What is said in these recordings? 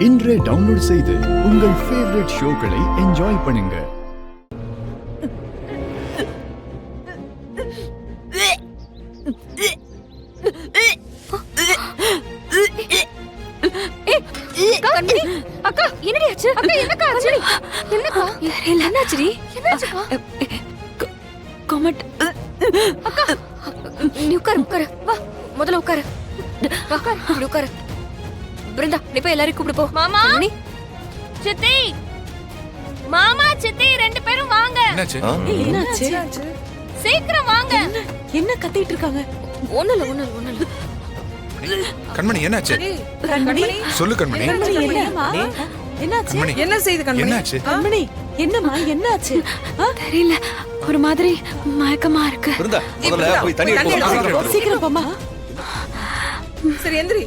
இன்றே டவுன்லோட் செய்து உங்கள் ஃபேவரட் ஷோக்களை என்ஜாய் பண்ணுங்க. அக்கா என்னடி ஆச்சு? அக்கா என்னக்கா ஆச்சு? என்னக்கா? என்னாச்சுடி? என்னாச்சுக்கா? கமெண்ட். அக்கா நீ உட்காரு வா முதல்ல உட்காரு. உட்காரு. பிருந்தா நீ போய் எல்லாரையும் கூப்பிடு போ. மாமா சித்தி மாமா சித்தி ரெண்டு பேரும் வாங்க. என்னாச்சு? சீக்கிரம் வாங்க. என்ன கத்திட்டு இருக்காங்க? ஒண்ணுல கண்மணி என்னாச்சு? சொல்லு கண்மணி. என்னாச்சு? கண்மணி என்ன செய்து கண்மணி? என்னாச்சு? கண்மணி என்னம்மா என்னாச்சு? தெரியல ஒரு மாதிரி மயக்கமா இருக்கு. இருந்தா முதல்ல போய் தண்ணி எடுத்து வா. சீக்கிரம் போமா. சரி எந்திரி.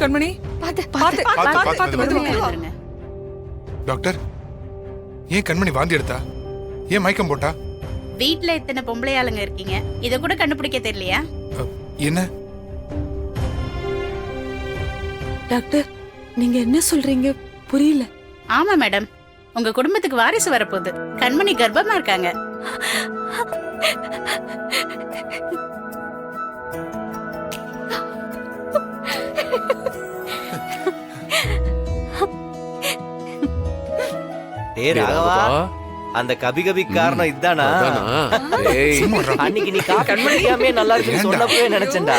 கண்மணி பாத்து. டாக்டர் ஏன் கண்மணி வாந்தி எடுத்தா? ஏன் மயக்கம் போட்டா? வீட்ல இத்தனை பொம்பளை ஆளுங்க இருக்கீங்க, இத கூட கண்டுபிடிக்க தெரியலையா? என்ன டாக்டர் நீங்க என்ன சொல்றீங்க புரியல. ஆமா மேடம், உங்க குடும்பத்துக்கு வாரிசு வரப்போகுது. கண்மணி கர்ப்பமா இருக்காங்க. அந்த கபி கபி காரணம் இதானா? அன்னைக்கு நீ கண்மணியாமே நல்லா இருக்குன்னு சொன்னப்பவே நினைச்சேன்டா.